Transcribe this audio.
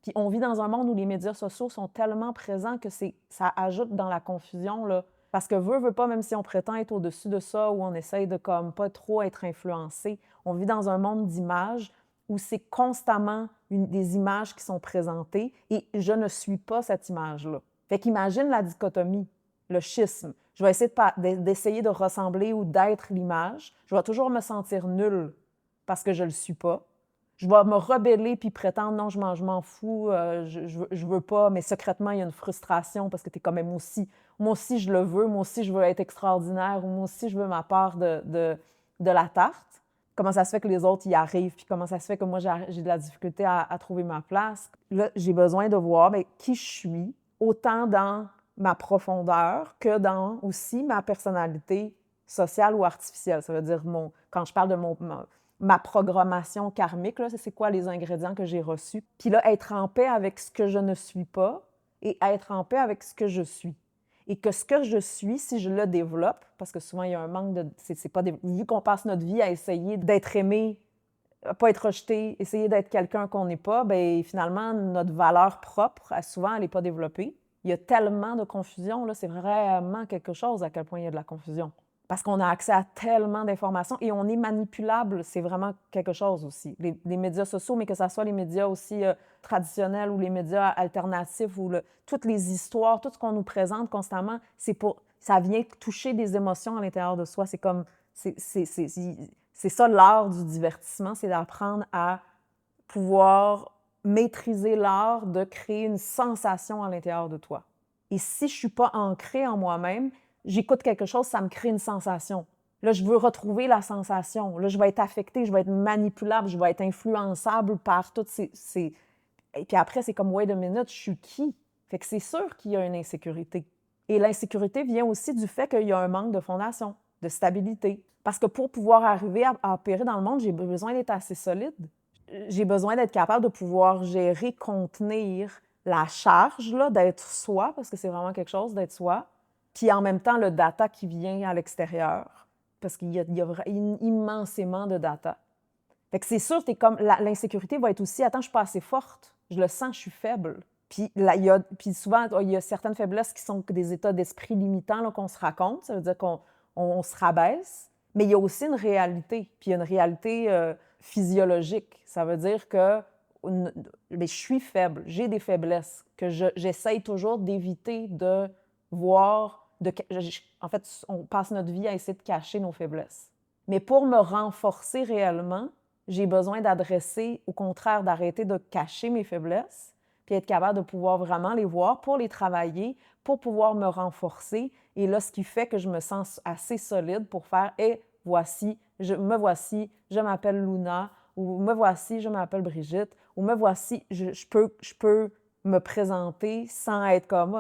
Puis on vit dans un monde où les médias sociaux sont tellement présents que ça ajoute dans la confusion, là. Parce que veut pas, même si on prétend être au-dessus de ça ou on essaye de comme pas trop être influencé, on vit dans un monde d'images où c'est constamment des images qui sont présentées et je ne suis pas cette image-là. Fait qu'imagine la dichotomie, le schisme. Je vais essayer d'essayer de ressembler ou d'être l'image. Je vais toujours me sentir nulle parce que je le suis pas. Je vais me rebeller puis prétendre non, je m'en fous, je veux pas, mais secrètement, il y a une frustration parce que tu es quand même aussi. Moi aussi, je le veux, moi aussi, je veux être extraordinaire, ou moi aussi, je veux ma part de la tarte. Comment ça se fait que les autres y arrivent, puis comment ça se fait que moi, j'ai de la difficulté à trouver ma place. Là, j'ai besoin de voir bien, qui je suis, autant dans ma profondeur que dans aussi ma personnalité sociale ou artificielle. Ça veut dire, quand je parle de ma programmation karmique, là, c'est quoi les ingrédients que j'ai reçus. Puis là, être en paix avec ce que je ne suis pas et être en paix avec ce que je suis. Et que ce que je suis, si je le développe, parce que souvent il y a un manque de... vu qu'on passe notre vie à essayer d'être aimé, pas être rejeté, essayer d'être quelqu'un qu'on n'est pas, bien finalement, notre valeur propre, souvent, elle n'est pas développée. Il y a tellement de confusion, là, c'est vraiment quelque chose à quel point il y a de la confusion. Parce qu'on a accès à tellement d'informations et on est manipulable, c'est vraiment quelque chose aussi. Les médias sociaux, mais que ce soit les médias aussi traditionnels ou les médias alternatifs ou toutes les histoires, tout ce qu'on nous présente constamment, ça vient toucher des émotions à l'intérieur de soi. C'est comme, c'est ça l'art du divertissement, c'est d'apprendre à pouvoir maîtriser l'art de créer une sensation à l'intérieur de toi. Et si je ne suis pas ancrée en moi-même, j'écoute quelque chose, ça me crée une sensation. Là, je veux retrouver la sensation. Là, je vais être affectée, je vais être manipulable, je vais être influençable par toutes ces... Et puis après, c'est comme, wait a minute, je suis qui? Fait que c'est sûr qu'il y a une insécurité. Et l'insécurité vient aussi du fait qu'il y a un manque de fondation, de stabilité. Parce que pour pouvoir arriver à opérer dans le monde, j'ai besoin d'être assez solide. J'ai besoin d'être capable de pouvoir gérer, contenir la charge d'être soi, parce que c'est vraiment quelque chose d'être soi, puis en même temps le data qui vient à l'extérieur, parce qu'il y a immensément de data. Fait que c'est sûr, l'insécurité va être aussi, attends, je suis pas assez forte, je le sens, je suis faible. Puis souvent, il y a certaines faiblesses qui sont des états d'esprit limitants là, qu'on se raconte, ça veut dire qu'on se rabaisse, mais il y a aussi une réalité, puis il y a une réalité physiologique. Ça veut dire que je suis faible, j'ai des faiblesses, que j'essaye toujours d'éviter de voir. En fait, on passe notre vie à essayer de cacher nos faiblesses. Mais pour me renforcer réellement, j'ai besoin d'adresser, au contraire, d'arrêter de cacher mes faiblesses, puis être capable de pouvoir vraiment les voir pour les travailler, pour pouvoir me renforcer. Et là, ce qui fait que je me sens assez solide pour faire « Et voici, me voici, je m'appelle Luna » ou « Me voici, je m'appelle Brigitte » ou « Me voici, je peux me présenter sans être comme